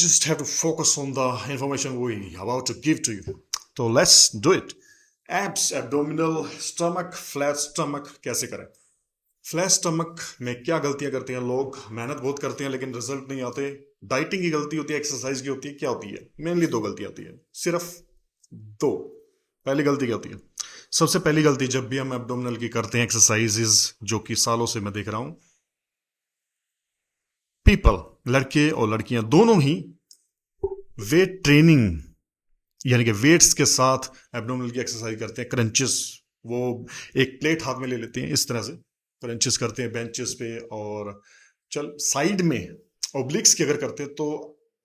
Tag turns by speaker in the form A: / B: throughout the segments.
A: just have to focus on the information we about to give to you. So let's do it. Abs, abdominal, stomach, flat stomach कैसे करें? Flat stomach में क्या गलतियां करते हैं लोग? मेहनत बहुत करते हैं लेकिन रिजल्ट नहीं आते। डाइटिंग की गलती होती है, एक्सरसाइज की होती है। क्या होती है? मेनली दो गलतियां होती है, सिर्फ दो। पहली गलती क्या होती है? सबसे पहली गलती, जब भी हम एब्डोमिनल की करते हैं एक्सरसाइजेज, जो कि सालों से मैं देख रहा हूं, पीपल, लड़के और लड़कियां दोनों ही वेट ट्रेनिंग यानी कि वेट्स के साथ एब्डोमिनल की एक्सरसाइज करते हैं। क्रंचेस, वो एक प्लेट हाथ में ले लेते हैं, इस तरह से क्रंचेस करते हैं बेंचेस पे, और चल साइड में ओब्लिक्स की अगर करते हैं तो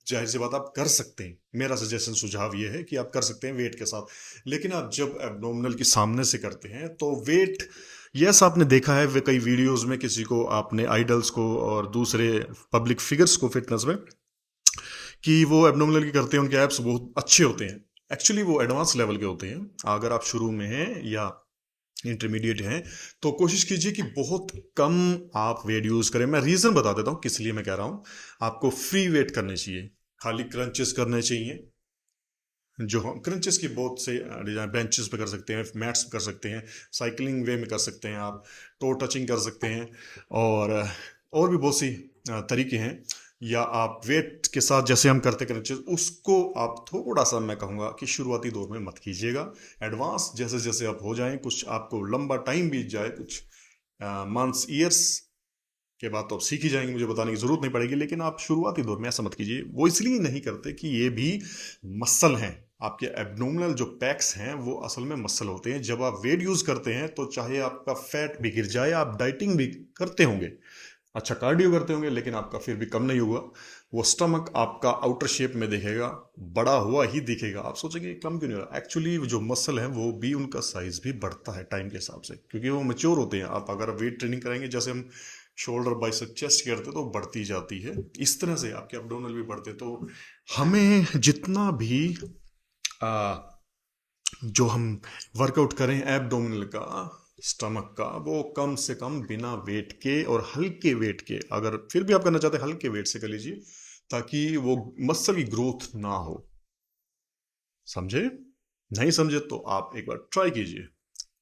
A: जाहिर सी बात आप कर सकते हैं। मेरा सजेशन, सुझाव ये है कि आप कर सकते हैं वेट के साथ। लेकिन आप जब एब्डोमिनल की सामने से करते हैं तो वेट, यस आपने देखा है वे कई वीडियोस में, किसी को आपने आइडल्स को और दूसरे पब्लिक फिगर्स को फिटनेस में, कि वो एब्डोमिनल की करते हैं, उनके एब्स बहुत अच्छे होते हैं। एक्चुअली वो एडवांस लेवल के होते हैं। अगर आप शुरू में हैं या इंटरमीडिएट हैं तो कोशिश कीजिए कि बहुत कम आप वेट यूज करें। मैं रीजन बता देता हूं किस लिए मैं कह रहा हूं। आपको फ्री वेट करने चाहिए, खाली क्रंचेस करने चाहिए। जो हम क्रंचेस की बहुत से डिजाइन बेंचेस पे कर सकते हैं, मैट्स पे कर सकते हैं, साइकिलिंग वे में कर सकते हैं, आप टो टचिंग कर सकते हैं, और भी बहुत सी तरीके हैं। या आप वेट के साथ जैसे हम करते क्रंचेस, उसको आप थोड़ा सा, मैं कहूँगा कि शुरुआती दौर में मत कीजिएगा। एडवांस जैसे जैसे आप हो जाएं, कुछ आपको लंबा टाइम बीत जाए, कुछ मंथ्स ईयर्स के बाद तो आप सीख ही जाएंगे, मुझे बताने की जरूरत नहीं पड़ेगी। लेकिन आप शुरुआती दौर में ऐसा मत कीजिए। वो इसलिए नहीं करते कि ये भी मसल हैं। आपके एब्डोमिनल जो पैक्स हैं वो असल में मसल होते हैं। जब आप वेट यूज करते हैं तो चाहे आपका फैट भी गिर जाए, आप डाइटिंग भी करते होंगे, अच्छा कार्डियो करते होंगे, लेकिन आपका फिर भी कम नहीं होगा। वो स्टमक आपका आउटर शेप में दिखेगा, बड़ा हुआ ही दिखेगा। आप सोचेंगे कम क्यों नहीं हो रहा? एक्चुअली जो मसल है वो भी, उनका साइज भी बढ़ता है टाइम के हिसाब से, क्योंकि वो मेच्योर होते हैं। आप अगर वेट ट्रेनिंग करेंगे, जैसे हम शोल्डर बाइसेप चेस्ट करते तो बढ़ती जाती है, इस तरह से आपके एब्डोमिनल भी बढ़ते। तो हमें जितना भी जो हम वर्कआउट करें एब्डोमिनल का, स्टमक का, वो कम से कम बिना वेट के और हल्के वेट के, अगर फिर भी आप करना चाहते हैं हल्के वेट से कर लीजिए, ताकि वो मसल की ग्रोथ ना हो। समझे? नहीं समझे तो आप एक बार ट्राई कीजिए।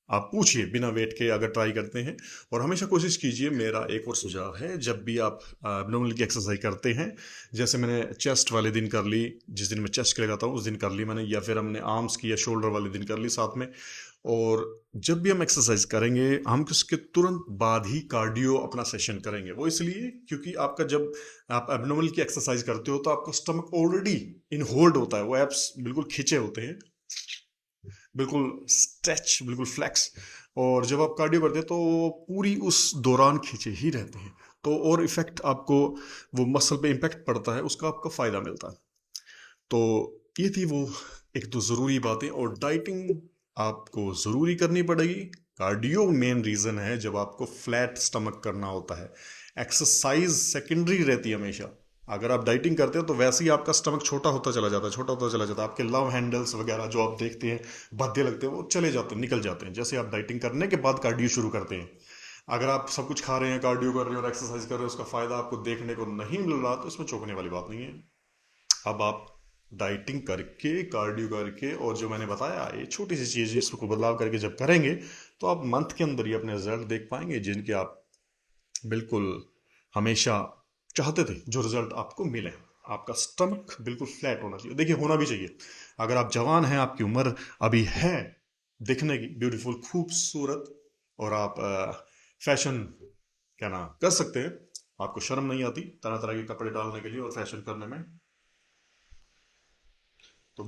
A: आप पूछिए बिना वेट के अगर ट्राई करते हैं। और हमेशा कोशिश कीजिए, मेरा एक और सुझाव है, जब भी आप एब्डोमिनल की एक्सरसाइज करते हैं, जैसे मैंने चेस्ट वाले दिन कर ली, जिस दिन मैं चेस्ट के लगाता हूँ उस दिन कर ली मैंने, या फिर हमने आर्म्स की या शोल्डर वाले दिन कर ली साथ में। और जब भी हम एक्सरसाइज करेंगे, हम उसके तुरंत बाद ही कार्डियो अपना सेशन करेंगे। वो इसलिए क्योंकि आपका, जब आप एब्डोमिनल की एक्सरसाइज करते हो तो आपका स्टमक ऑलरेडी इन होल्ड होता है, वो एब्स बिल्कुल खींचे होते हैं, बिल्कुल स्ट्रेच, बिल्कुल फ्लेक्स। और जब आप कार्डियो करते हैं तो पूरी उस दौरान खींचे ही रहते हैं, तो और इफेक्ट आपको, वो मसल पे इम्पैक्ट पड़ता है, उसका आपको फायदा मिलता है। तो ये थी वो एक तो ज़रूरी बातें। और डाइटिंग आपको ज़रूरी करनी पड़ेगी। कार्डियो मेन रीज़न है जब आपको फ्लैट स्टमक करना होता है। एक्सरसाइज सेकेंडरी रहती है हमेशा। अगर आप डाइटिंग करते हो तो वैसे ही आपका स्टमक छोटा होता चला जाता है, छोटा होता चला जाता है। आपके लव हैंडल्स वगैरह जो आप देखते हैं भद्दे लगते हैं, वो चले जाते हैं, निकल जाते हैं, जैसे आप डाइटिंग करने के बाद कार्डियो शुरू करते हैं। अगर आप सब कुछ खा रहे हैं, कार्डियो कर रहे हैं और एक्सरसाइज कर रहे हैं, उसका फायदा आपको देखने को नहीं मिल रहा, तो इसमें चौंकने वाली बात नहीं है। अब आप डाइटिंग करके, कार्डियो करके, और जो मैंने बताया ये छोटी सी चीज़, इसको बदलाव करके जब करेंगे तो आप मंथ के अंदर ही अपने रिजल्ट देख पाएंगे, जिनके आप बिल्कुल हमेशा चाहते थे, जो रिजल्ट आपको मिले। आपका स्टमक बिल्कुल फ्लैट होना चाहिए। देखिए, होना भी चाहिए। अगर आप जवान हैं, आपकी उम्र अभी है दिखने की ब्यूटीफुल, खूबसूरत, और आप फैशन क्या ना कर सकते हैं, आपको शर्म नहीं आती तरह तरह के कपड़े डालने के लिए और फैशन करने में, तो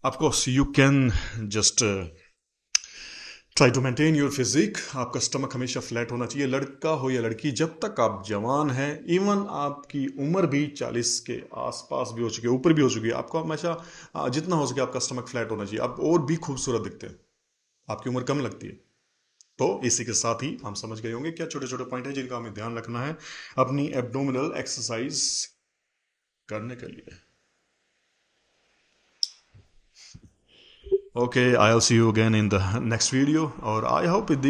A: of course you can just try to maintain your physique. आपका स्टमक हमेशा फ्लैट होना चाहिए, लड़का हो या लड़की। जब तक आप जवान हैं, इवन आपकी उम्र भी 40 के आसपास भी हो चुकी है, ऊपर भी हो चुकी है, आपको हमेशा जितना हो सके आपका स्टमक फ्लैट होना चाहिए। आप और भी खूबसूरत दिखते हैं, आपकी उम्र कम लगती है। तो इसी के साथ ही हम समझ गए होंगे क्या छोटे छोटे पॉइंट हैं जिनका हमें ध्यान रखना है अपनी एब्डोमिनल एक्सरसाइज करने के लिए। Okay, I'll see you again in the next video, or I hope it